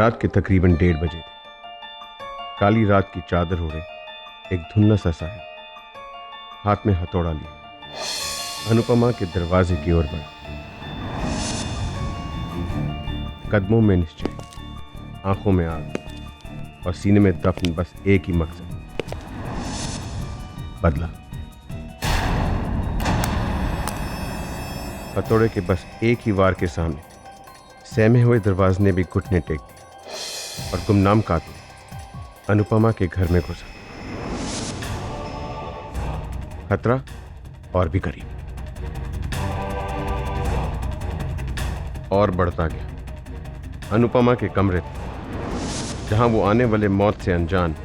रात के तकरीबन 1:30 बजे थे। काली रात की चादर ओढ़े एक धुन्ना सा साहब हाथ में हथौड़ा लिए अनुपमा के दरवाजे की ओर बढ़ा। कदमों में निश्चय, आंखों में आग और सीने में दफन बस एक ही मकसद, बदला। हथौड़े के बस एक ही वार के सामने सहमे हुए दरवाजे ने भी घुटने टेक दिए और गुमनाम कातिल अनुपमा के घर में घुसा। खतरा और भी करीब, और बढ़ता गया। अनुपमा के कमरे तक, जहां वो आने वाले मौत से अनजान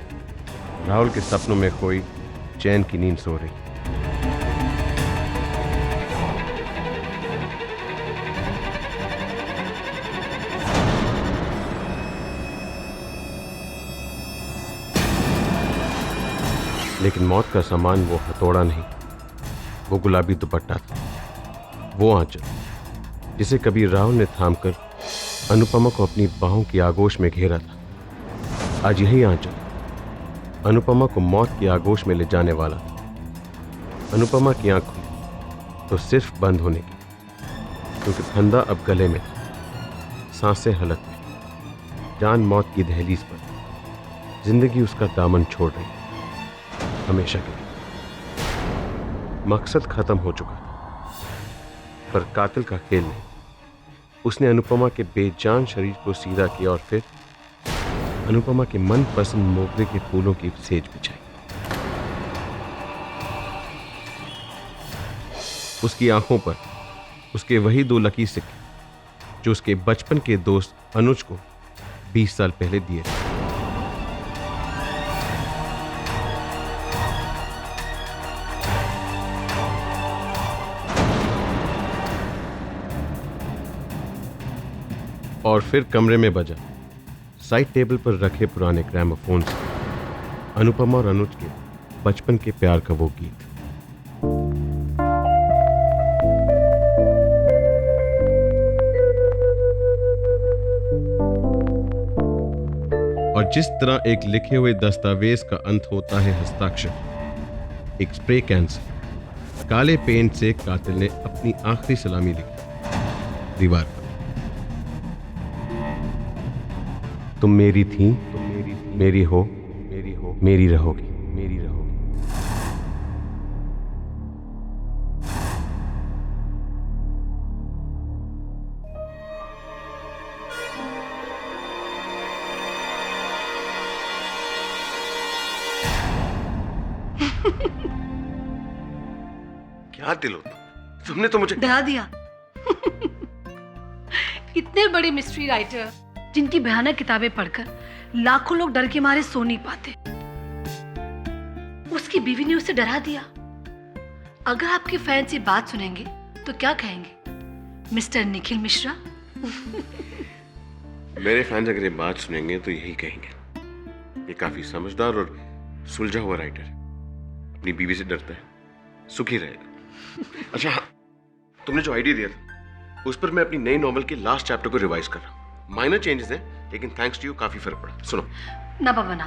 राहुल के सपनों में कोई चैन की नींद सो रही। लेकिन मौत का सामान वो हथौड़ा नहीं, वो गुलाबी दुपट्टा था, वो आंचल जिसे कभी राहुल ने थामकर अनुपमा को अपनी बाहों की आगोश में घेरा था। आज यही आंचल अनुपमा को मौत की आगोश में ले जाने वाला था। अनुपमा की आंख खुली तो सिर्फ बंद होने की, क्योंकि फंदा अब गले में था। सांसें हलक में, जान मौत की दहलीज पर। जिंदगी उसका दामन छोड़ रही, हमेशा के लिए। मकसद खत्म हो चुका था, पर कातिल का खेल नहीं। उसने अनुपमा के बेजान शरीर को सीधा किया और फिर अनुपमा के मनपसंद मोगरे के फूलों की सेज बिछाई। उसकी आंखों पर उसके वही 2 लकी सिक्के जो उसके बचपन के दोस्त अनुज को 20 साल पहले दिए थे। और फिर कमरे में बजा साइड टेबल पर रखे पुराने ग्रामोफोन से अनुपमा और अनुज के बचपन के प्यार का वो गीत। और जिस तरह एक लिखे हुए दस्तावेज का अंत होता है हस्ताक्षर, एक स्प्रे कैन से काले पेंट से कातिल ने अपनी आखिरी सलामी लिखी दीवार पर। तुम मेरी थी, मेरी हो, मेरी रहोगी। क्या दिल हो तुमने तो मुझे डरा दिया। इतने बड़े मिस्ट्री राइटर जिनकी भयानक किताबें पढ़कर लाखों लोग डर के मारे सो नहीं पाते, उसकी बीवी ने उसे डरा दिया। अगर आपके फैंस ये बात सुनेंगे तो क्या कहेंगे, मिस्टर निखिल मिश्रा? मेरे फैंस अगर ये बात सुनेंगे तो यही कहेंगे, ये काफी समझदार और सुलझा हुआ राइटर अपनी बीवी से डरता है, सुखी रहेगा। अच्छा हाँ, तुमने जो आइडिया दिया था उस पर मैं अपनी नई नॉवेल के लास्ट चैप्टर को रिवाइज कर रहा हूँ। माइनर चेंजेस हैं, लेकिन थैंक्स टू यू काफी फर्क पड़ा। सुनो ना बाबा ना,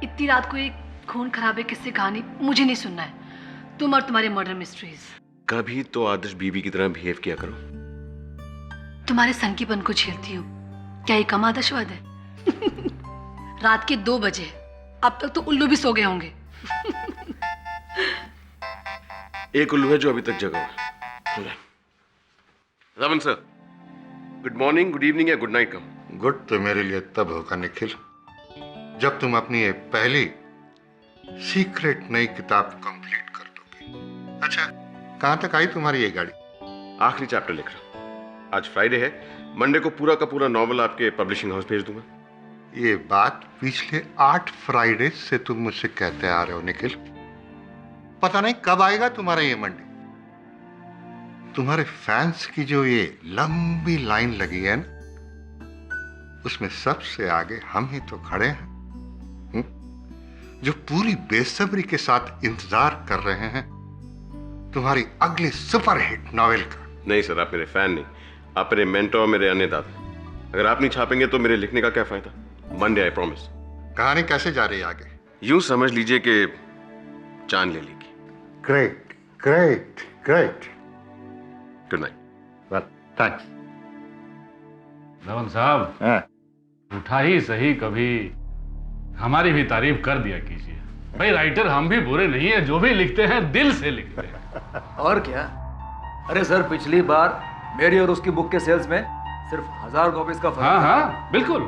इतनी रात को एक खून खराबे किस्से कहानी मुझे नहीं सुनना है। तुम और तुम्हारे मर्डर मिस्ट्रीज। कभी तो आदर्श बीवी की तरह बिहेव किया करो। तुम्हारे सनकीपन को झेलती हूँ, क्या ये कम आदर्शवाद है? रात के 2 बजे, अब तक तो उल्लू भी सो गए होंगे। एक उल्लू है जो अभी तक जगा हुआ है। Raman sir, good morning, good evening या गुड नाइट का? गुड तो मेरे लिए तब होगा निखिल जब तुम अपनी ये पहली सीक्रेट नई किताब कंप्लीट कर दोगे। अच्छा, कहां तक आई तुम्हारी ये गाड़ी? आखिरी चैप्टर लिख रहा। आज फ्राइडे है, मंडे को पूरा का पूरा नॉवल आपके पब्लिशिंग हाउस भेज दूंगा। ये बात पिछले 8 फ्राइडे से तुम मुझसे कहते आ रहे हो निखिल। पता नहीं कब आएगा तुम्हारा ये मंडे। तुम्हारे फैंस की जो ये लंबी लाइन लगी है ना, उसमें सबसे आगे हम ही तो खड़े हैं, जो पूरी बेसब्री के साथ इंतजार कर रहे हैं तुम्हारी अगली सुपरहिट नॉवेल का। नहीं सर, आप मेरे फैन नहीं, आप मेरे मेंटोर, मेरे अन्नदाता। अगर आप नहीं छापेंगे तो मेरे लिखने का क्या फायदा? Monday, I promise. कहानी कैसे जा रही है आगे? यूं समझ लीजिए कि जान ले लेगी। Great great great. Good night. Well thanks. Dhawan साहब, उठा ही सही कभी हमारी भी तारीफ कर दिया कीजिए। भाई राइटर हम भी बुरे नहीं है, जो भी लिखते हैं दिल से लिखते हैं। और क्या? अरे सर, पिछली बार मेरी और उसकी बुक के सेल्स में सिर्फ 1000 कॉपीज का फर्क हाँ था। हाँ बिल्कुल।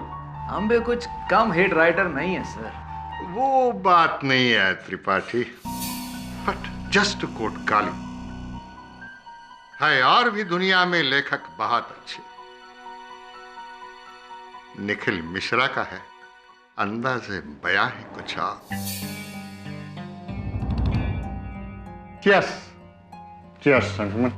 हम भी कुछ कम हिट राइटर नहीं है सर। वो बात नहीं है Tripathi, but just to quote Kali, है और भी दुनिया में लेखक बहुत अच्छे। निखिल मिश्रा का है अंदाज़े बयां है कुछ और। Cheers. Cheers, gentlemen.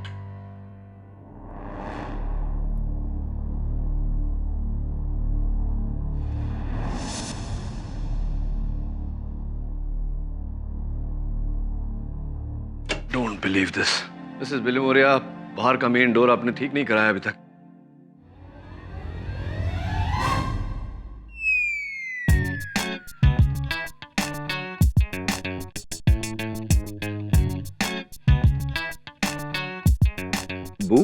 Don't believe this. Mrs Bilimoria, बाहर का मेन डोर आपने ठीक नहीं कराया अभी तक। बू,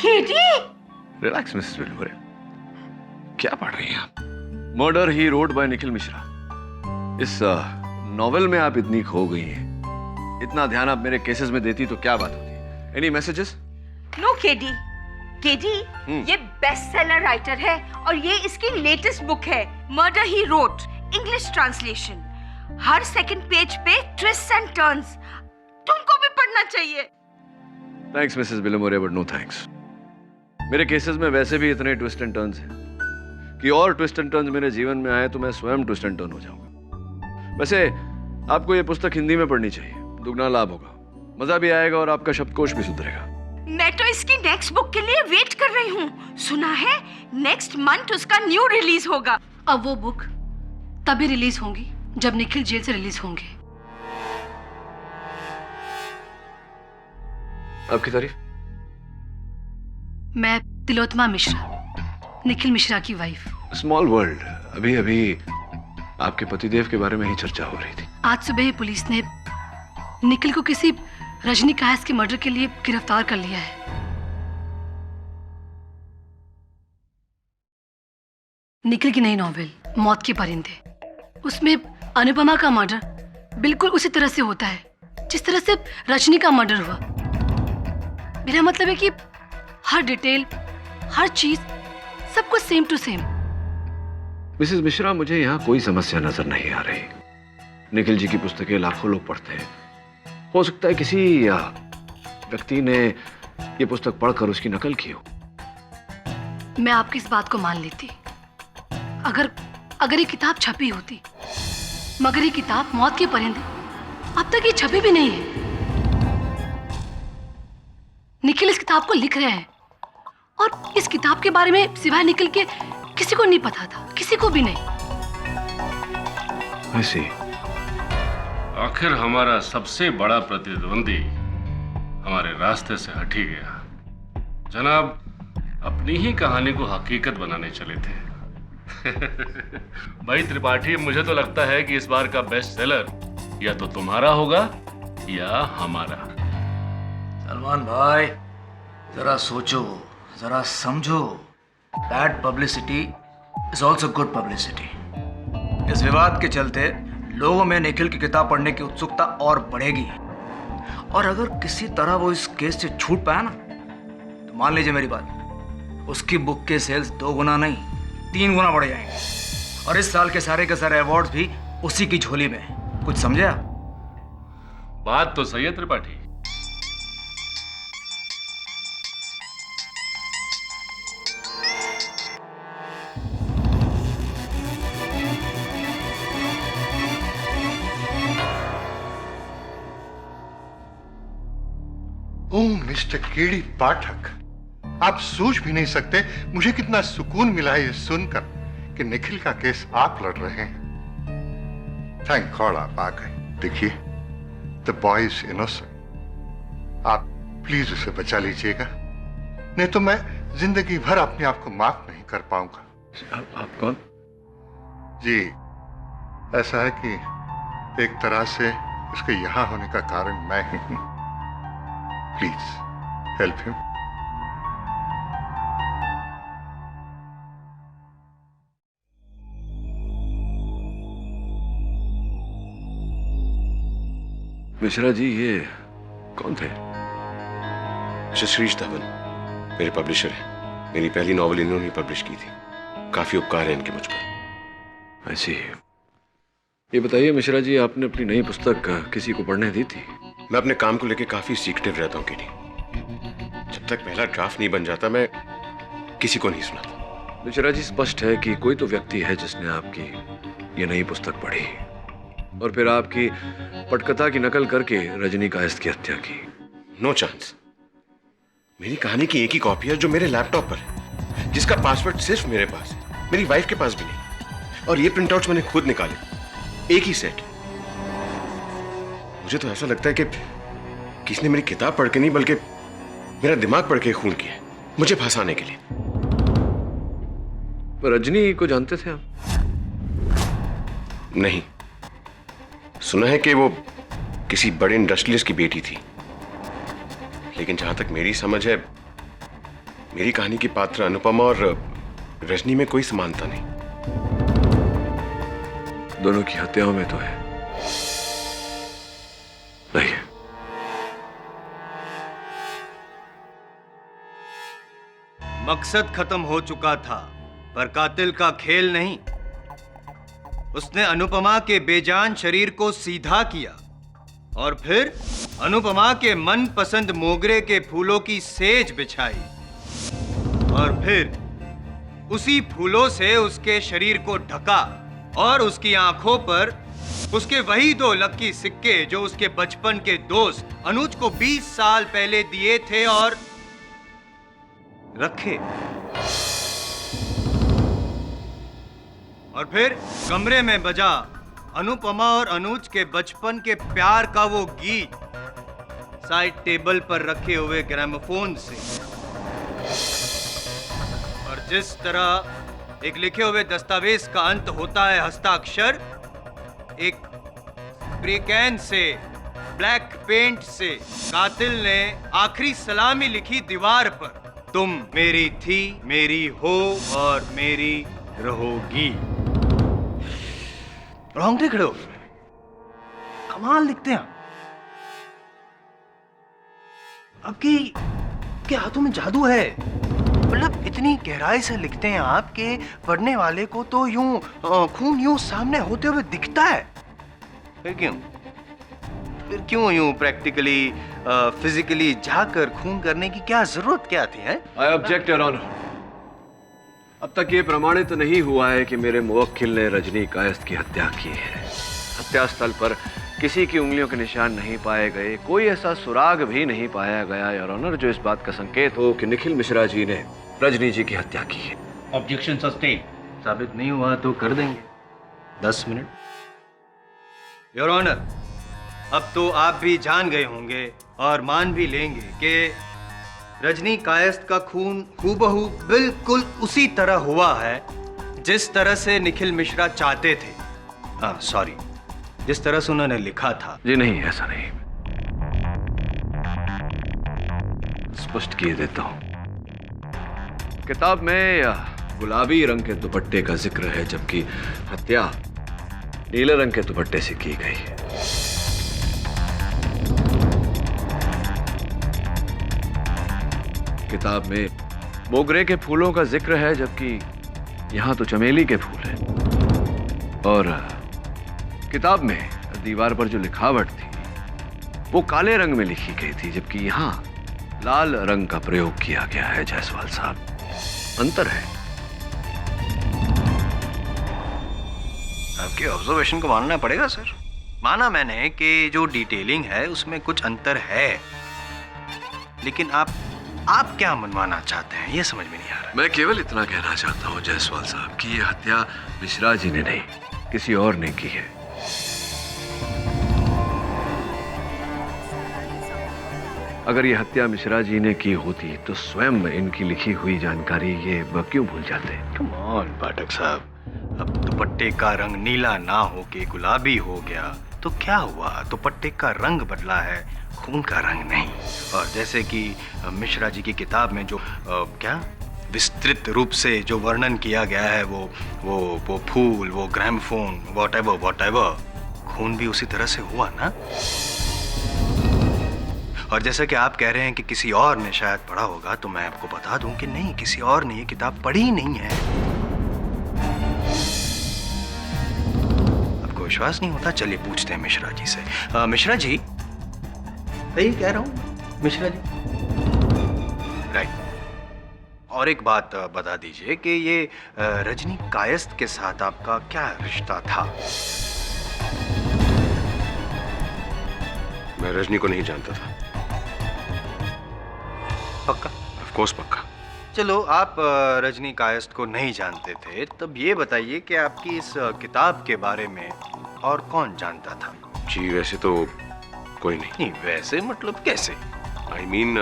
केटी, रिलैक्स मिसेस बिलिमोरिया। क्या पढ़ रही हैं आप? Murder he road by Nikhil Mishra. इस नॉवेल में आप इतनी खो गई हैं, इतना ध्यान आप मेरे केसेस में देती तो क्या बात होती। Any messages? No Katie, Katie, ये बेस्ट सेलर राइटर है और ये इसकी लेटेस्ट बुक है, murder he wrote, English translation. हर सेकंड पेज पे ट्विस्ट एंड टर्न्स। तुमको भी पढ़ना चाहिए। Thanks Mrs Bilimoria, but no thanks. मेरे केसेस में वैसे भी इतने ट्विस्ट एंड टर्न्स हैं कि और ट्विस्ट एंड टर्न्स मेरे जीवन में आए तो मैं स्वयं ट्विस्ट एंड टर्न हो जाऊंगा। वैसे आपको ये पुस्तक हिंदी में पढ़नी चाहिए, दुगना लाभ होगा, मजा भी आएगा और आपका शब्दकोश भी सुधरेगा। मैं तो इसकी नेक्स्ट बुक के लिए वेट कर रही हूँ। सुना है नेक्स्ट मंथ उसका न्यू रिलीज होगा। अब वो बुक तभी रिलीज होंगी जब निखिल जेल से रिलीज होंगे। आपकी तारीफ? मैं तिलोत्तमा मिश्रा, निखिल मिश्रा की वाइफ। Small world. अभी अभी आपके पतिदेव के बारे में ही चर्चा हो रही थी। आज सुबह ही पुलिस ने निखिल को किसी रजनी कायस के मर्डर के लिए गिरफ्तार कर लिया है। निखिल की नई नॉवेल मौत के परिंदे, उसमें अनुपमा का मर्डर बिल्कुल उसी तरह से होता है जिस तरह से रजनी का मर्डर हुआ। मेरा मतलब है कि हर डिटेल, हर चीज, सब कुछ same to same. Mrs Mishra, मुझे यहाँ कोई समस्या नजर नहीं आ रही। निखिल जी की पुस्तकें लाखों लोग पढ़ते हैं। हो सकता है किसी व्यक्ति ने ये पुस्तक पढ़कर उसकी नकल की हो। मैं आपकी इस बात को मान लेती अगर ये किताब छपी होती, मगर ये किताब मौत के परिंदे अब तक ये छपी भी नहीं है। निखिल इस किताब को लिख रहे हैं और इस किताब के बारे में सिवाय निखिल के किसी को नहीं पता था, किसी को भी नहीं। ऐसी आखिर हमारा सबसे बड़ा प्रतिद्वंदी हमारे रास्ते से हट ही गया। जनाब अपनी ही कहानी को हकीकत बनाने चले थे। भाई त्रिपाठी, मुझे तो लगता है कि इस बार का बेस्ट सेलर या तो तुम्हारा होगा या हमारा। सलमान भाई, जरा सोचो, जरा समझो। Bad publicity is also good publicity. इस विवाद के चलते लोगों में निखिल की किताब पढ़ने की उत्सुकता और बढ़ेगी, और अगर किसी तरह वो इस केस से छूट पाया ना, तो मान लीजिए मेरी बात, उसकी बुक के सेल्स 2 गुना नहीं 3 गुना बढ़ जाएंगे, और इस साल के सारे अवार्ड्स भी उसी की झोली में। कुछ समझे आप? बात तो सही है त्रिपाठी। ओह मिस्टर केडी पाठक, आप सोच भी नहीं सकते मुझे कितना सुकून मिला है ये सुनकर कि निखिल का केस आप लड़ रहे हैं। थैंक गॉड आप आ गए। देखिए, द बॉय इज इनोसेंट। आप प्लीज उसे बचा लीजिएगा, नहीं तो मैं जिंदगी भर अपने आप को माफ नहीं कर पाऊंगा। आप कौन? जी, ऐसा है कि एक तरह से उसके यहां होने का कारण मैं ही हूं। Please help him. Mishra ji, ये कौन थे? शशीष धवन मेरे पब्लिशर हैं। मेरी पहली नॉवल इन्होंने पब्लिश की थी। काफी उपकार है इनके मुझ पर। ऐसी। ये बताइए मिश्रा जी, आपने अपनी नई पुस्तक किसी को पढ़ने दी थी? मैं अपने काम को लेकर काफी सीक्रेटिव रहता हूँ केटी। जब तक पहला ड्राफ्ट नहीं बन जाता मैं किसी को नहीं सुनाता। मिश्रा जी, स्पष्ट है कि कोई तो व्यक्ति है जिसने आपकी ये नई पुस्तक पढ़ी और फिर आपकी पटकथा की नकल करके रजनी कायस्थ की हत्या की। No chance. मेरी कहानी की एक ही कॉपी है जो मेरे लैपटॉप पर है, जिसका पासवर्ड सिर्फ मेरे पास है, मेरी वाइफ के पास भी नहीं। और ये प्रिंटआउट्स मैंने खुद निकाले, एक ही सेट। मुझे तो ऐसा लगता है कि किसने मेरी किताब पढ़ के नहीं बल्कि मेरा दिमाग पढ़ के खून किया, मुझे फंसाने के लिए। रजनी को जानते थे आप? नहीं, सुना है कि वो किसी बड़े इंडस्ट्रियलिस्ट की बेटी थी, लेकिन जहां तक मेरी समझ है मेरी कहानी की पात्र अनुपमा और रजनी में कोई समानता नहीं। दोनों की हत्याओं में तो है। नहीं, मकसद खत्म हो चुका था, पर कातिल का खेल नहीं। उसने अनुपमा के बेजान शरीर को सीधा किया और फिर अनुपमा के मनपसंद मोगरे के फूलों की सेज बिछाई और फिर उसी फूलों से उसके शरीर को ढका और उसकी आंखों पर उसके वही 2 लकी सिक्के जो उसके बचपन के दोस्त अनुज को 20 साल पहले दिए थे और रखे। और फिर कमरे में बजा अनुपमा और अनुज के बचपन के प्यार का वो गीत साइड टेबल पर रखे हुए ग्रामोफोन से। और जिस तरह एक लिखे हुए दस्तावेज का अंत होता है हस्ताक्षर, एक स्प्रे कैन से ब्लैक पेंट से कातिल ने आखिरी सलामी लिखी दीवार पर, तुम मेरी थी, मेरी हो और मेरी रहोगी। रोंगटे खड़े हो गए। कमाल लिखते हैं आपकी के हाथों में जादू है। मतलब इतनी गहराई से लिखते हैं आप कि पढ़ने वाले को तो यूं खून यूं सामने होते हुए दिखता है। फिर क्यों यूं प्रैक्टिकली फिजिकली जाकर खून करने की क्या जरूरत क्या थी? है आई ऑब्जेक्ट योर ऑनर। अब तक ये प्रमाणित नहीं हुआ है कि मेरे मुवक्किल ने रजनी कायस्थ की हत्या की है। हत्या स्थल पर किसी की उंगलियों के निशान नहीं पाए गए, कोई ऐसा सुराग भी नहीं पाया गया योर ऑनर जो इस बात का संकेत हो कि निखिल मिश्रा जी ने रजनी जी की हत्या की है। Objection sustain. साबित नहीं हुआ तो कर देंगे 10 मिनट। योर ऑनर, अब तो आप भी जान गए होंगे और मान भी लेंगे कि रजनी कायस्थ का खून हूबहू बिल्कुल उसी तरह हुआ है जिस तरह से निखिल मिश्रा चाहते थे। सॉरी, जिस तरह से उन्होंने लिखा था। जी नहीं, ऐसा नहीं। स्पष्ट किए देता हूं। किताब में गुलाबी रंग के दुपट्टे का जिक्र है, जबकि हत्या नीले रंग के दुपट्टे से की गई है। किताब में मोगरे के फूलों का जिक्र है, जबकि यहां तो चमेली के फूल हैं। और किताब में दीवार पर जो लिखावट थी वो काले रंग में लिखी गई थी, जबकि यहां लाल रंग का प्रयोग किया गया है। जायसवाल साहब, अंतर है। आपके ऑब्जर्वेशन को मानना पड़ेगा सर। माना मैंने कि जो डिटेलिंग है उसमें कुछ अंतर है, लेकिन आप क्या मनवाना चाहते हैं ये समझ में नहीं आ रहा। मैं केवल इतना कहना चाहता हूं जायसवाल साहब कि यह हत्या मिश्रा जी ने नहीं, किसी और ने की है। अगर ये हत्या मिश्रा जी ने की होती तो स्वयं इनकी लिखी हुई जानकारी ये क्यों भूल जाते? कम ऑन पाठक साहब, अब दुपट्टे का रंग नीला ना होके गुलाबी हो गया तो क्या हुआ? दुपट्टे का रंग बदला है, खून का रंग नहीं। और जैसे कि मिश्रा जी की किताब में जो क्या विस्तृत रूप से जो वर्णन किया गया है, वो फूल, वो ग्रामोफोन, व्हाटएवर, खून भी उसी तरह से हुआ ना। और जैसा कि आप कह रहे हैं कि किसी और ने शायद पढ़ा होगा, तो मैं आपको बता दूं कि नहीं, किसी और ने ये किताब पढ़ी ही नहीं है। आपको विश्वास नहीं होता? चलिए पूछते हैं मिश्रा जी से। मिश्रा जी, सही कह रहा हूं मिश्रा जी? राइट। और एक बात बता दीजिए कि ये रजनी कायस्थ के साथ आपका क्या रिश्ता था? मैं रजनी को नहीं जानता था। पक्का? ऑफ कोर्स पक्का। चलो, आप रजनी कायस्थ को नहीं जानते थे, तब ये बताइए कि आपकी इस किताब के बारे में और कौन जानता था? जी वैसे तो कोई नहीं। नहीं, वैसे मतलब कैसे? आई मीन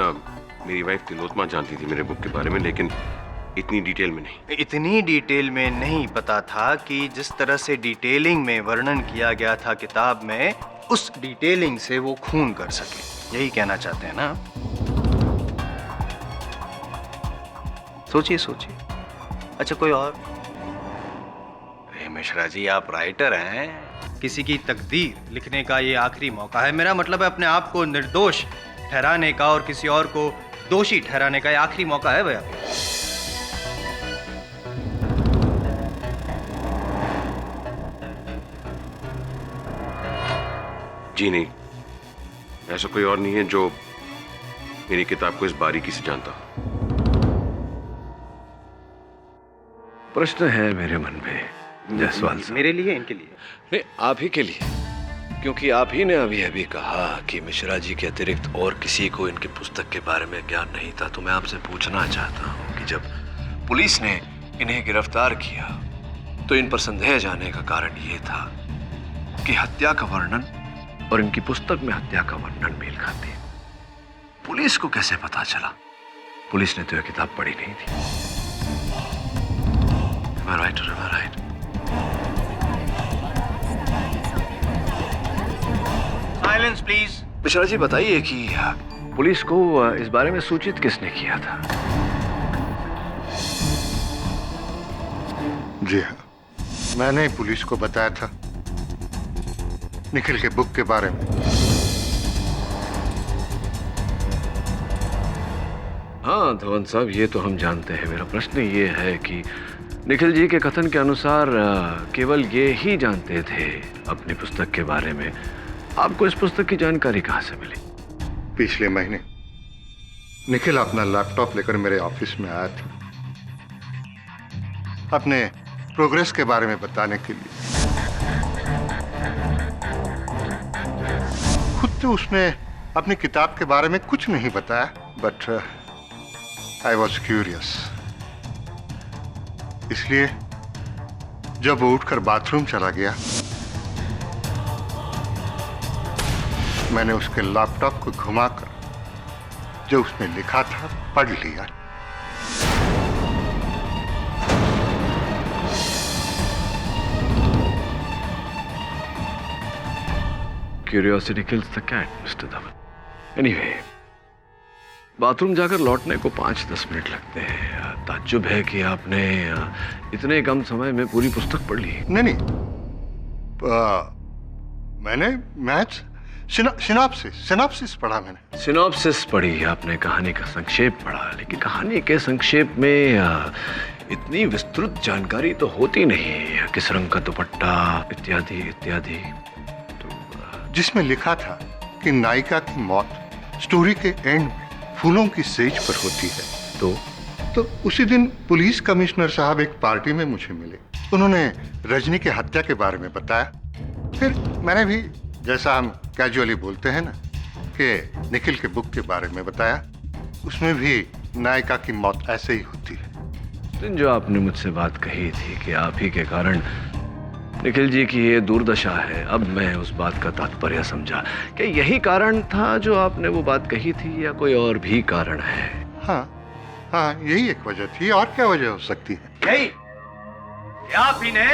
मेरी वाइफ तिलोत्मा जानती थी मेरे बुक के बारे में, लेकिन इतनी डिटेल में नहीं। इतनी डिटेल में नहीं पता था कि जिस तरह से डिटेलिंग में वर्णन किया गया था किताब में, उस डिटेलिंग से वो खून कर सके। यही कहना चाहते हैं ना? सोचिए सोचिए। अच्छा, कोई और? मिश्रा जी, आप राइटर हैं, किसी की तकदीर लिखने का ये आखिरी मौका है। मेरा मतलब है अपने आप को निर्दोष ठहराने का और किसी और को दोषी ठहराने का ये आखिरी मौका है भैया। जी नहीं, ऐसा कोई और नहीं है जो मेरी किताब को इस बारीकी से जानता हो। प्रश्न है मेरे मन में जायसवाल साहब। मेरे लिए, इनके लिए? नहीं, आप ही के लिए, क्योंकि आप ही ने अभी कहा कि मिश्रा जी के अतिरिक्त और किसी को इनकी पुस्तक के बारे में ज्ञान नहीं था। तो मैं आपसे पूछना चाहता हूँ कि जब पुलिस ने इन्हें गिरफ्तार किया तो इन पर संदेह जाने का कारण ये था कि हत्या का वर्णन और इनकी पुस्तक में हत्या का वर्णन मेल खाते हैं। पुलिस को कैसे पता चला? पुलिस ने तो यह किताब पढ़ी नहीं थी। Am I right or am I right? Silence, please. Mishra ji, बताइए कि पुलिस को इस बारे में सूचित किसने किया था? जी हाँ, मैंने ही पुलिस को बताया था निखिल के बुक के बारे में। हाँ धवन साहब, ये तो हम जानते हैं। मेरा प्रश्न ये है कि निखिल जी के कथन के अनुसार केवल ये ही जानते थे अपनी पुस्तक के बारे में। आपको इस पुस्तक की जानकारी कहाँ से मिली? पिछले महीने निखिल अपना लैपटॉप लेकर मेरे ऑफिस में आया था अपने प्रोग्रेस के बारे में बताने के लिए। खुद तो उसने अपनी किताब के बारे में कुछ नहीं बताया, बट आई वॉज क्यूरियस। इसलिए जब वो उठकर बाथरूम चला गया, मैंने उसके लैपटॉप को घुमाकर जो उसने लिखा था पढ़ लिया। Curiosity kills the cat, Mr. Dhawan. Anyway, bathroom जाकर लौटने को 5-10 मिनट लगते हैं। ताज्जुब है कि आपने इतने कम समय में पूरी पुस्तक पढ़ ली। नहीं, मैंने मैच सिनॉप्सिस पढ़ा। मैंने सिनॉप्सिस पढ़ी, आपने कहानी का संक्षेप पढ़ा, लेकिन कहानी के संक्षेप में इतनी विस्तृत जानकारी तो होती नहीं, किस रंग का दुपट्टा इत्यादि इत्यादि। जिसमें लिखा था कि नायिका की मौत स्टोरी के एंड में फूलों की सेज पर होती है। तो उसी दिन पुलिस कमिश्नर साहब एक पार्टी में मुझे मिले। उन्होंने रजनी की हत्या के बारे में बताया। फिर मैंने भी, जैसा हम कैजुअली बोलते हैं ना, कि निखिल के बुक के बारे में बताया। उसमें भी नायिका की मौत ऐसे ही होती है। दिन जो आपने मुझसे बात कही थी कि आप ही के कारण निखिल जी की ये दुर्दशा है। अब मैं उस बात का तात्पर्य समझा कि यही कारण था जो आपने वो बात कही थी, या कोई और भी कारण है? हाँ हाँ, यही एक वजह थी, और क्या वजह हो सकती है? यही, आप ही ने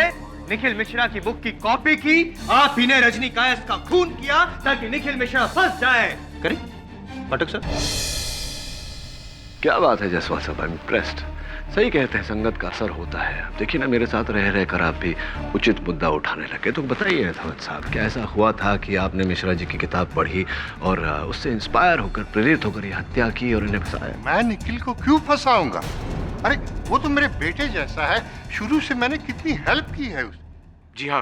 निखिल मिश्रा की बुक की कॉपी की, आप ही ने रजनी कायस्थ का खून किया ताकि निखिल मिश्रा फंस जाए। करें पाठक सर? क्या बात है जायसवाल साहब, आई एम इम्प्रेस्ड। सही कहते हैं, संगत का असर होता है। अब देखिए ना, मेरे साथ रह रहकर आप भी उचित मुद्दा उठाने लगे। तो बताइए अथवत साहब, क्या ऐसा हुआ था कि आपने मिश्रा जी की किताब पढ़ी और उससे इंस्पायर होकर, प्रेरित होकर ये हत्या की और इन्हें फंसाया? मैं निखिल को क्यों फंसाऊंगा? अरे वो तो मेरे बेटे जैसा है, शुरू से मैंने कितनी हेल्प की है उसे। जी हाँ,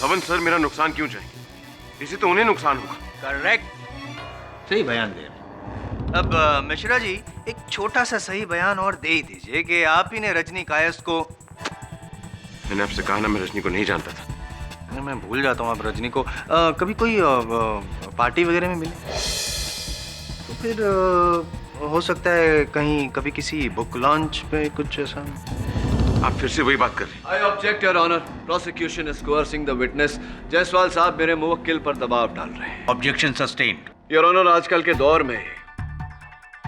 धवन सर मेरा नुकसान क्यों चाहेंगे? इसे तो उन्हें नुकसान होगा। करेक्ट, सही बयान दे रहे। अब मिश्रा जी, एक छोटा सा सही बयान और दे ही दीजिए कि आप ही ने रजनी कायस्थ को। मैंने आपसे कहा ना, मैं रजनी को नहीं जानता था। मैं भूल जाता हूँ आप रजनी को। कभी कोई पार्टी वगैरह में मिले तो फिर हो सकता है कहीं कभी किसी बुक लॉन्च पे कुछ ऐसा। आप फिर से वही बात कर रहे हैं। I object your honour, prosecution is coercing the witness. Jaiswal साहब मेरे मुवक्किल पर दबाव डाल रहे हैं। Objection sustained. योर ऑनर, आजकल के दौर में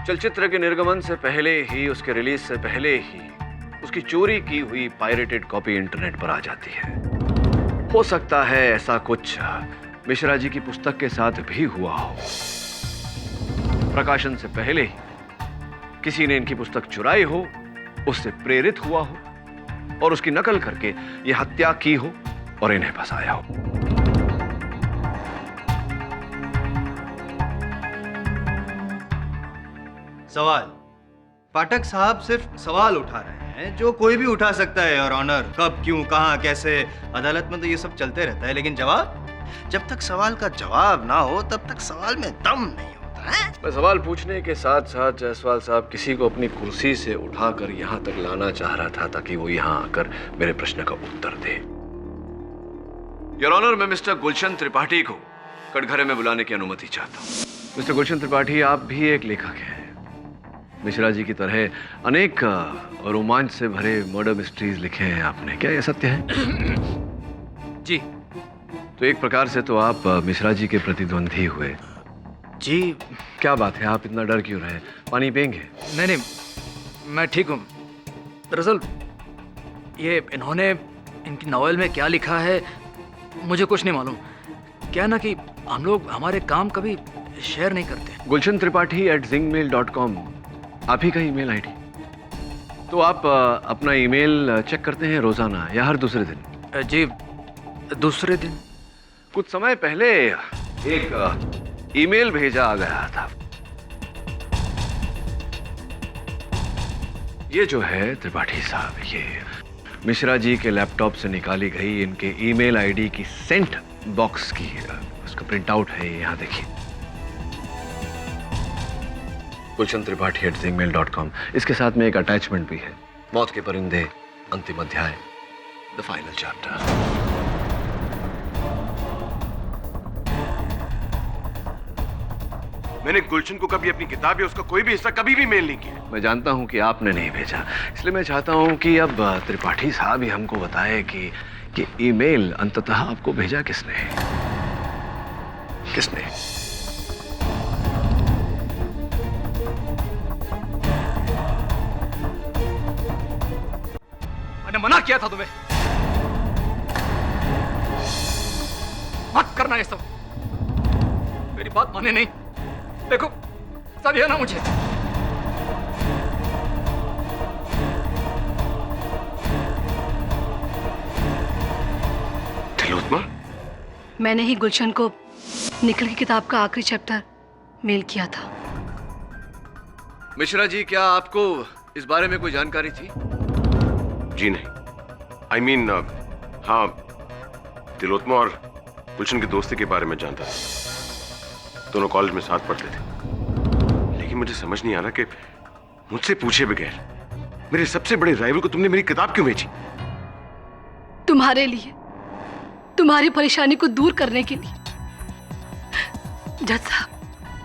चलचित्र के निर्गमन से पहले ही, उसके रिलीज से पहले ही उसकी चोरी की हुई पायरेटेड कॉपी इंटरनेट पर आ जाती है। हो सकता है ऐसा कुछ मिश्रा जी की पुस्तक के साथ भी हुआ हो। प्रकाशन से पहले ही किसी ने इनकी पुस्तक चुराई हो, उससे प्रेरित हुआ हो और उसकी नकल करके यह हत्या की हो और इन्हें फंसाया हो। सवाल, पाठक साहब सिर्फ सवाल उठा रहे हैं जो कोई भी उठा सकता है और ऑनर। कब, क्यों, कहां, कैसे, अदालत में तो ये सब चलते रहता है, लेकिन जवाब, जब तक सवाल का जवाब ना हो तब तक सवाल में दम नहीं होता है। मैं सवाल पूछने के साथ साथ जायसवाल साहब किसी को अपनी कुर्सी से उठाकर यहां तक लाना चाह रहा था ताकि वो यहां आकर मेरे प्रश्न का उत्तर दे। योर ऑनर, मैं मिस्टर गुलशन त्रिपाठी को कटघरे में बुलाने की अनुमति चाहता हूँ। मिस्टर गुलशन त्रिपाठी, आप भी एक लेखक हैं। मिश्रा जी की तरह अनेक रोमांच से भरे मर्डर मिस्ट्रीज लिखे हैं आपने, क्या यह सत्य है? जी। तो एक प्रकार से तो आप मिश्रा जी के प्रतिद्वंदी हुए। जी। क्या बात है, आप इतना डर क्यों रहे? पानी पिएंगे? नहीं नहीं, मैं ठीक हूँ। दरअसल ये इन्होंने इनकी नॉवेल में क्या लिखा है मुझे कुछ नहीं मालूम। क्या ना कि हम लोग हमारे काम कभी शेयर नहीं करते। गुलशन त्रिपाठी @zingmail.com आप ही का ईमेल आईडी। तो आप अपना ईमेल चेक करते हैं रोजाना या हर दूसरे दिन? जी, दूसरे दिन। कुछ समय पहले एक ईमेल भेजा आ गया था। ये जो है त्रिपाठी साहब, ये मिश्रा जी के लैपटॉप से निकाली गई इनके ईमेल आईडी की सेंट बॉक्स की उसका प्रिंट आउट है। यहाँ देखिए, गुलशन त्रिपाठी @zingmail.com। इसके साथ में एक अटैचमेंट भी है, मौत के परिंदे, अंतिम अध्याय, द फाइनल चैप्टर। मैंने गुलशन को कभी अपनी किताब या उसका कोई भी हिस्सा कभी भी मेल नहीं किया। मैं जानता हूं कि आपने नहीं भेजा, इसलिए मैं चाहता हूं कि अब त्रिपाठी साहब ही हमको बताए कि ईमेल अंततः आपको भेजा किसने? किसने? मैंने मना किया था तुम्हें, मत करना ये सब। मेरी बात माने नहीं। देखो, सलिए ना मुझे। तिलोत्मा, मैंने ही गुलशन को निखिल की किताब का आखिरी चैप्टर मेल किया था। मिश्रा जी, क्या आपको इस बारे में कोई जानकारी थी? जी नहीं। I mean, हाँ, तिलोत्मा और गुलशन की दोस्ती के बारे में जानता था। दोनों कॉलेज में साथ पढ़ते थे। लेकिन मुझे समझ नहीं आ रहा कि मुझसे पूछे बगैर मेरे सबसे बड़े राइवल को तुमने मेरी किताब क्यों भेजी? तुम्हारे लिए, तुम्हारी परेशानी को दूर करने के लिए। जज साहब,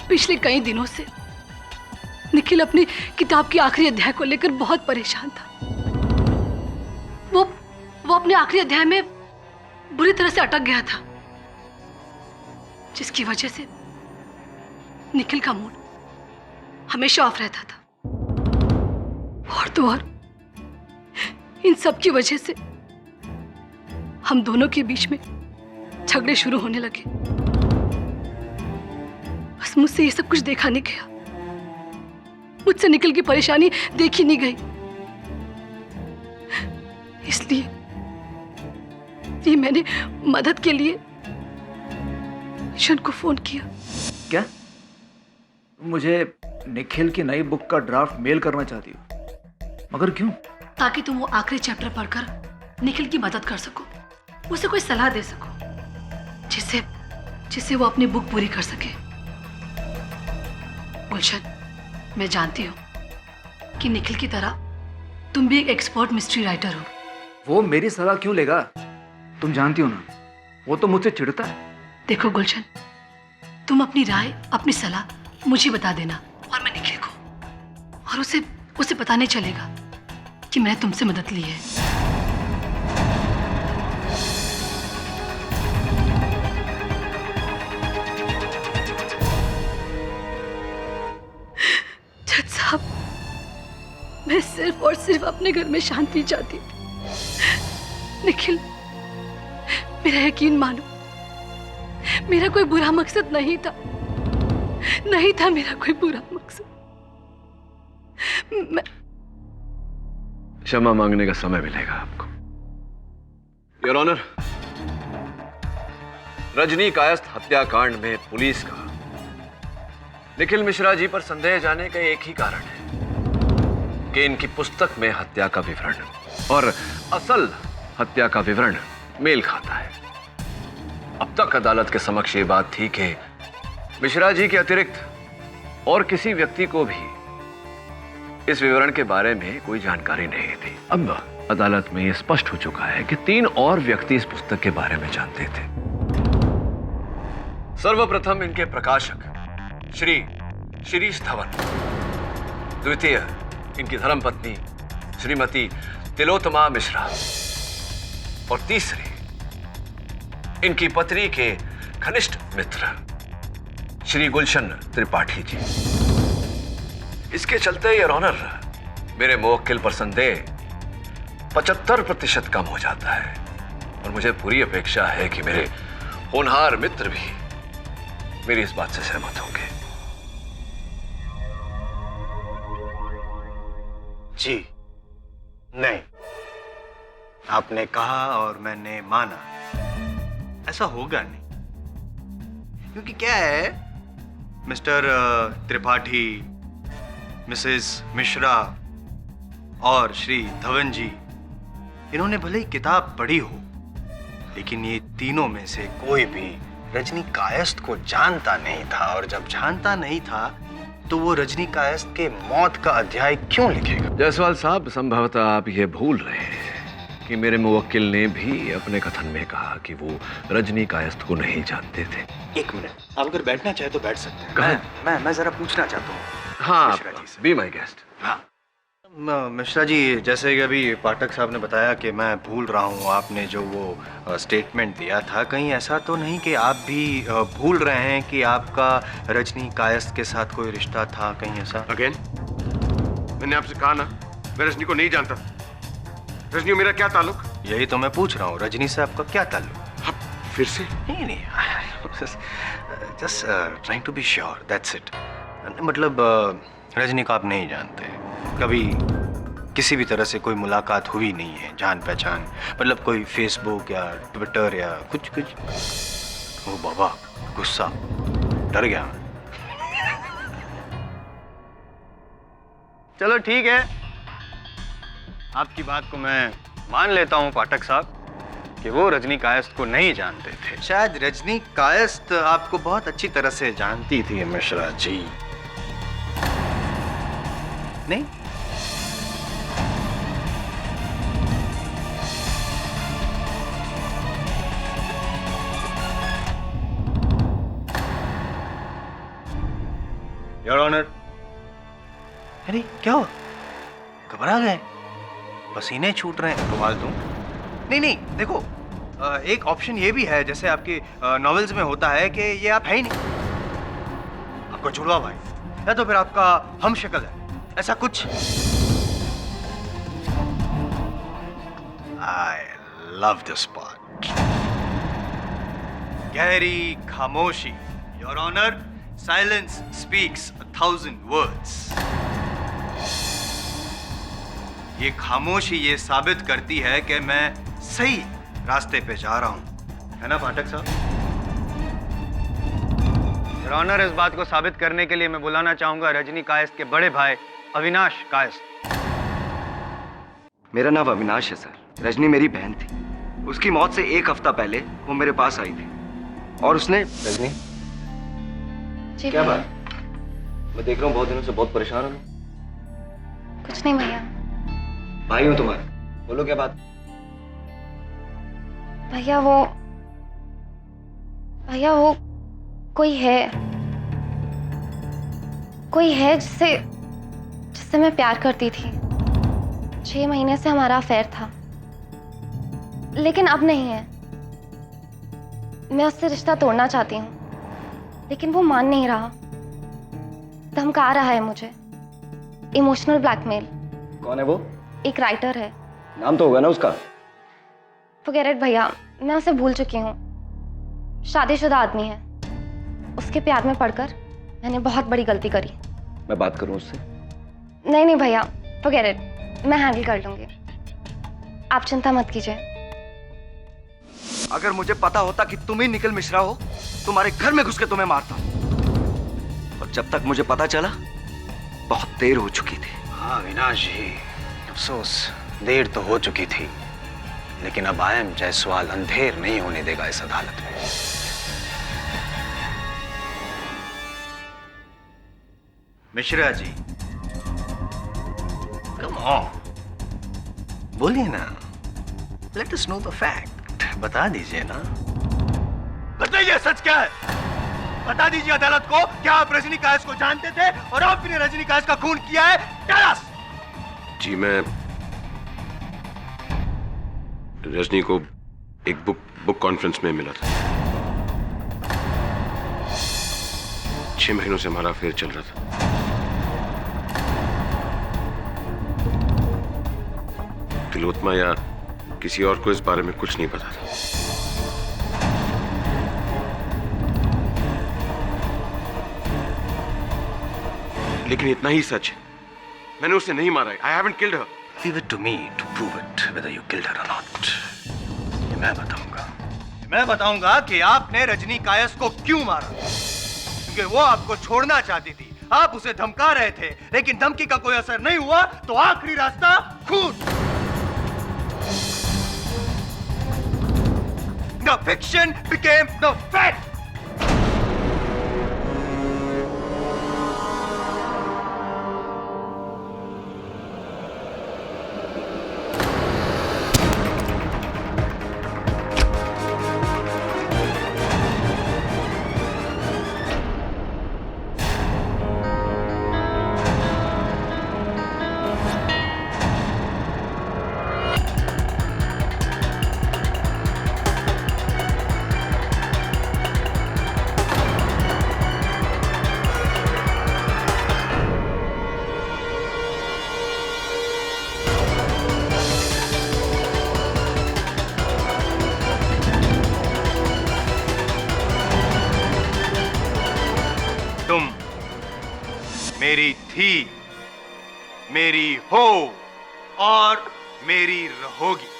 पिछले कई दिनों से निखिल अपनी किताब की आखिरी अध्याय को लेकर बहुत परेशान था। वो अपने आखिरी अध्याय में बुरी तरह से अटक गया था, जिसकी वजह से निखिल का मूड हमेशा ऑफ रहता था। और तो और इन सब की वजह से हम दोनों के बीच में झगड़े शुरू होने लगे। बस मुझसे ये सब कुछ देखा नहीं गया, मुझसे निखिल की परेशानी देखी नहीं गई। इसलिए मैंने मदद के लिए ईशान को फोन किया। क्या मुझे निखिल की नई बुक का ड्राफ्ट मेल करना चाहती हो? मगर क्यों? ताकि तुम वो आखिरी चैप्टर पढ़कर निखिल की मदद कर सको, उसे कोई सलाह दे सको, जिससे वो अपनी बुक पूरी कर सके। गुलशन, मैं जानती हूँ कि निखिल की तरह तुम भी एक एक्सपर्ट मिस्ट्री राइटर हो। वो मेरी सलाह क्यों लेगा? तुम जानती हो ना, वो तो मुझसे चिढ़ता है। देखो गुलशन, तुम अपनी राय, अपनी सलाह मुझे बता देना और मैं निखिल को, और उसे पता नहीं चलेगा कि मैंने तुमसे मदद ली है। जज साहब, मैं सिर्फ और सिर्फ अपने घर में शांति चाहती थी। निखिल, मेरा यकीन मानो, मेरा कोई बुरा मकसद नहीं था मेरा कोई बुरा मकसद। मैं क्षमा मांगने का समय मिलेगा आपको। योर ऑनर, रजनी कायस्थ हत्याकांड में पुलिस का निखिल मिश्रा जी पर संदेह जाने का एक ही कारण है कि इनकी पुस्तक में हत्या का विवरण और असल हत्या का विवरण मेल खाता है। अब तक अदालत के समक्ष ये बात थी कि मिश्रा जी के अतिरिक्त और किसी व्यक्ति को भी इस विवरण के बारे में कोई जानकारी नहीं थी। अब अदालत में यह स्पष्ट हो चुका है कि 3 और व्यक्ति इस पुस्तक के बारे में जानते थे। सर्वप्रथम इनके प्रकाशक श्री शिरीष धवन, द्वितीय इनकी धर्मपत्नी श्रीमती तिलोत्तमा मिश्रा, और तीसरे इनकी पत्नी के घनिष्ठ मित्र श्री गुलशन त्रिपाठी जी। इसके चलते योर ऑनर, मेरे मुवक्किल पर संदेह 75% कम हो जाता है, और मुझे पूरी अपेक्षा है कि मेरे होनहार मित्र भी मेरी इस बात से सहमत होंगे। जी नहीं, आपने कहा और मैंने माना, ऐसा होगा नहीं। क्योंकि क्या है, मिस्टर त्रिपाठी, मिसेस मिश्रा और श्री धवन जी, इन्होंने भले ही किताब पढ़ी हो, लेकिन ये तीनों में से कोई भी रजनी कायस्थ को जानता नहीं था, और जब जानता नहीं था तो वो रजनी कायस्थ के मौत का अध्याय क्यों लिखेगा? जायसवाल साहब, संभवतः आप ये भूल रहे हैं कि मेरे मुवक्किल ने भी अपने कथन में कहा कि वो रजनी कायस्थ को नहीं जानते थे। एक मिनट, आप अगर बैठना चाहे तो बैठ सकते हैं। मैं जरा पूछना चाहता हूँ। हाँ, मिश्रा जी से। Be my guest. हाँ मिश्रा जी, जैसे कि अभी पाठक साहब ने बताया कि मैं भूल रहा हूँ, आपने जो वो स्टेटमेंट दिया था, कहीं ऐसा तो नहीं कि आप भी भूल रहे हैं कि आपका रजनी कायस्थ के साथ कोई रिश्ता था? कहीं ऐसा? अगेन, मैंने आपसे कहा ना, मैं रजनी को नहीं जानता। रजनी मेरा क्या ताल्लुक? यही तो मैं पूछ रहा हूँ, रजनी से आपका क्या ताल्लुक? अब फिर से? नहीं, just trying to be sure, that's it. मतलब रजनी को आप नहीं जानते, कभी किसी भी तरह से कोई मुलाकात हुई नहीं है, जान पहचान, मतलब कोई फेसबुक या ट्विटर या कुछ? ओ बाबा, गुस्सा, डर गया। चलो ठीक है, आपकी बात को मैं मान लेता हूं पाठक साहब कि वो रजनी कायस्थ को नहीं जानते थे। शायद रजनी कायस्थ आपको बहुत अच्छी तरह से जानती थी मिश्रा जी, नहीं? Your honour. अरे क्या हुआ, घबरा गए? पसीने छूट रहे हैं, रुमाल दूं? नहीं, देखो, एक ऑप्शन ये भी है, जैसे आपकी नॉवेल्स में होता है कि ये आप है ही नहीं, आपका जुड़वा भाई, या तो फिर आपका हम शक्ल है, ऐसा कुछ। I love this part. गहरी खामोशी, your honour, silence speaks 1,000 words. ये खामोशी ये साबित करती है कि मैं सही रास्ते पे जा रहा हूं, है ना पाठक साहब? योर ऑनर, इस बात को साबित करने के लिए मैं बुलाना चाहूंगा रजनी कायस्थ के बड़े भाई अविनाश कायस्थ। मेरा नाम अविनाश है सर। रजनी मेरी बहन थी। उसकी मौत से 1 हफ्ता पहले वो मेरे पास आई थी और उसने। रजनी, क्या बात? मैं देख रहा हूँ बहुत दिनों से बहुत परेशान हूँ। कुछ नहीं भैया। भाई हूँ तुम्हारा, बोलो क्या बात? भैया वो कोई है जिससे मैं प्यार करती थी। 6 महीने से हमारा अफेयर था, लेकिन अब नहीं है। मैं उससे रिश्ता तोड़ना चाहती हूँ, लेकिन वो मान नहीं रहा, धमका रहा है मुझे। Emotional blackmail. कौन है वो? एक राइटर है। नाम तो होगा ना उसका? फॉरगेट इट भैया, मैं उसे भूल चुकी हूँ। शादीशुदा आदमी है। उसके प्यार में पड़कर मैंने बहुत बड़ी गलती करी। मैं बात करूँ उससे? नहीं भैया, फॉरगेट इट, मैं हैंडल कर लूंगी, आप चिंता मत कीजिए। अगर मुझे पता होता कि तुम ही निखिल मिश्रा हो, तुम्हारे घर में घुस के तुम्हें मारता। और जब तक मुझे पता चला बहुत देर हो चुकी थी। हाँ अविनाश जी, अफसोस देर तो हो चुकी थी, लेकिन अब आयम जायसवाल अंधेर नहीं होने देगा इस अदालत में। मिश्रा जी, कम ऑन, बोलिए ना, let us know the fact, बता दीजिए ना। बताइए सच क्या है, बता दीजिए अदालत को, क्या आप रजनी कायस्थ को जानते थे और आपने रजनी कायस्थ का खून किया है? Tell us! जी, मैं रजनी को एक बुक कॉन्फ्रेंस में मिला था। 6 महीनों से हमारा अफेयर चल रहा था। तिलोत्मा या किसी और को इस बारे में कुछ नहीं पता था। लेकिन इतना ही सच है, मैंने उसे नहीं मारा है। I haven't killed her. Leave it to me to prove it, whether you killed her or not. ये मैं बताऊंगा कि आपने रजनी कायस्थ को क्यों मारा, क्योंकि वो आपको छोड़ना चाहती थी। आप उसे धमका रहे थे, लेकिन धमकी का कोई असर नहीं हुआ, तो आखिरी रास्ता खून। The fiction became the fact. तुम मेरी थी, मेरी हो और मेरी रहोगी।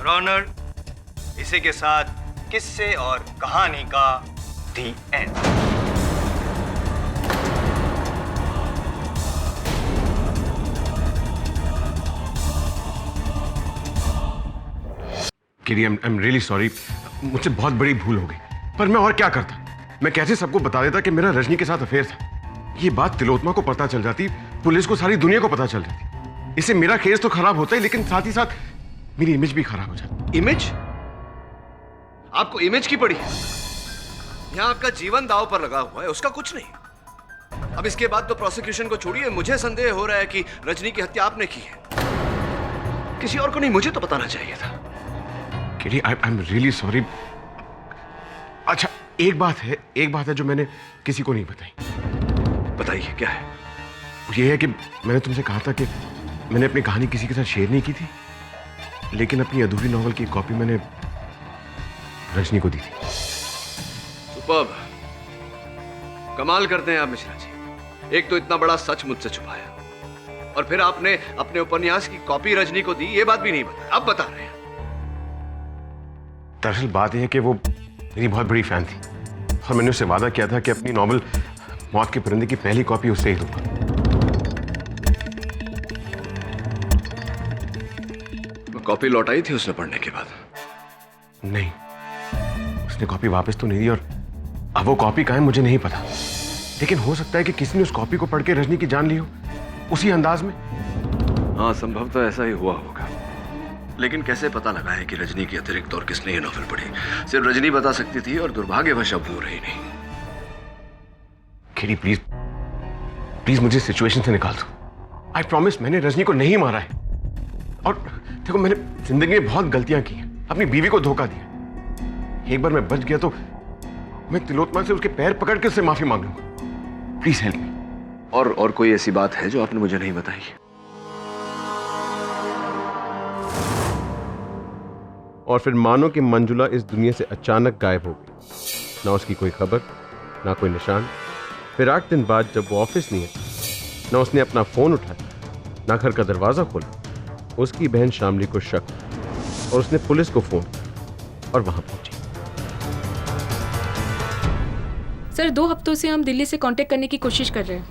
रॉनर, इसी के साथ किस्से और कहानी का दी एंड। किरी, I'm really sorry, मुझसे बहुत बड़ी भूल हो गई। पर मैं और क्या करता? मैं कैसे सबको बता देता कि मेरा रजनी के साथ अफेयर था? ये बात तिलोत्मा को पता चल जाती, पुलिस को, सारी दुनिया को पता चल जाती। इससे मेरा केस तो खराब होता ही, लेकिन साथ ही साथ मेरी इमेज भी खराब हो जाती। इमेज? आपको इमेज की पड़ी है। यहां आपका जीवन दांव पर लगा हुआ है, उसका कुछ नहीं। अब इसके बाद तो प्रोसिक्यूशन को छोड़िए, मुझे संदेह हो रहा है कि रजनी की हत्या आपने की है, किसी और को नहीं। मुझे तो बताना चाहिए था। KD, I am really sorry. अच्छा, एक बात है जो मैंने किसी को नहीं बताई। बताइए, क्या है? ये है कि मैंने तुमसे कहा था कि मैंने अपनी कहानी किसी के साथ शेयर नहीं की थी, लेकिन अपनी अधूरी नॉवल की कॉपी मैंने रजनी को दी थी। सुपर्ब, कमाल करते हैं आप मिश्रा जी। एक तो इतना बड़ा सच मुझसे छुपाया, और फिर आपने अपने उपन्यास की कॉपी रजनी को दी, ये बात भी नहीं बताई। अब बता रहे हैं। दरअसल बात यह है कि वो मेरी बहुत बड़ी फैन थी, और मैंने उससे वादा किया था कि अपनी नॉवल मौत के परिंदे की पहली कॉपी उससे ही लूंगा। कॉपी लौटाई थी उसने पढ़ने के बाद? नहीं, उसने कॉपी वापस तो नहीं दी, और अब वो कॉपी कहाँ है मुझे नहीं पता, लेकिन हो सकता है कि किसी ने उस कॉपी को पढ़ के रजनी की जान ली हो, उसी अंदाज में। हाँ, संभव तो ऐसा ही हुआ होगा, लेकिन कैसे पता लगा है कि रजनी के अतिरिक्त और किसने ये नॉवल पढ़ी? सिर्फ रजनी बता सकती थी, और दुर्भाग्यवश अब वो रही नहीं। केडी, प्लीज मुझे सिचुएशन से निकाल दो। आई प्रॉमिस, मैंने रजनी को नहीं मारा है, और देखो, मैंने जिंदगी में बहुत गलतियां की हैं, अपनी बीवी को धोखा दिया। एक बार मैं बच गया तो मैं तिलोत्तमा से उसके पैर पकड़ के उससे माफी मांग लूंगा। Please help me. और कोई ऐसी बात है जो आपने मुझे नहीं बताई? और फिर मानो कि मंजुला इस दुनिया से अचानक गायब हो गई। ना उसकी कोई खबर, ना कोई निशान। फिर 8 दिन बाद जब वो ऑफिस नहीं है, ना उसने अपना फोन उठाया, ना घर का दरवाजा खोला। उसकी बहन शामली को शक, और उसने पुलिस को फोन किया और वहां पहुंची। सर, 2 हफ्तों से हम दिल्ली से कांटेक्ट करने की कोशिश कर रहे हैं।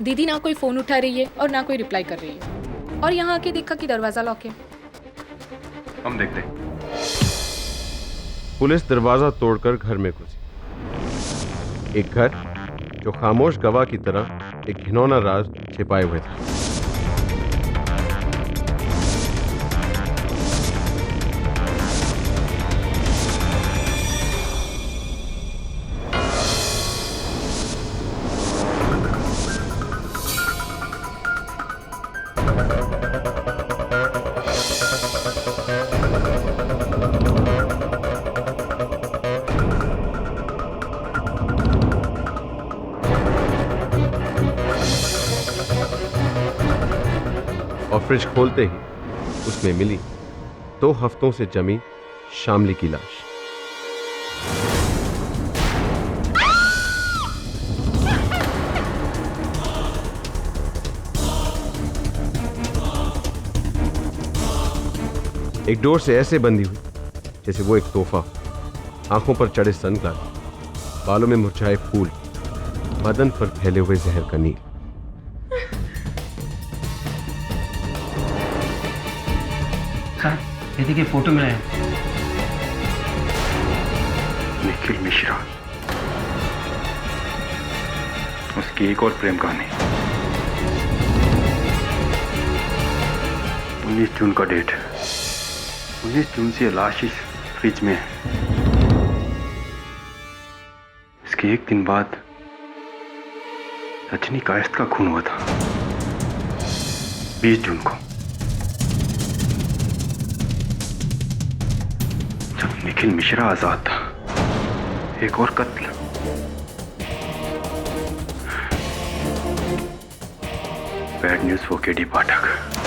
दीदी ना कोई फोन उठा रही है और ना कोई रिप्लाई कर रही है, और यहाँ आके देखा कि दरवाजा लॉक है। हम देखते हैं। पुलिस दरवाजा तोड़कर घर में घुसी। एक घर जो खामोश गवाह की तरह एक घिनौना राज छिपाए हुए था। और फ्रिज खोलते ही उसमें मिली 2 हफ्तों से जमी शामली की लाश। एक डोर से ऐसे बंधी हुई जैसे वो एक तोहफा हो। आंखों पर चढ़े सनग्लास, बालों में मुरझाए फूल, बदन पर फैले हुए जहर का नील। दीदी की फोटो मिला है। निखिल मिश्रा, उसकी एक और प्रेम कहानी। 19 जून का डेट। 19 जून से लाश इस फ्रिज में है। इसके 1 दिन बाद रजनी कायस्थ का खून हुआ था, 20 जून को, जब निखिल मिश्रा आजाद था। एक और कत्ल। Bad news for KD Pathak.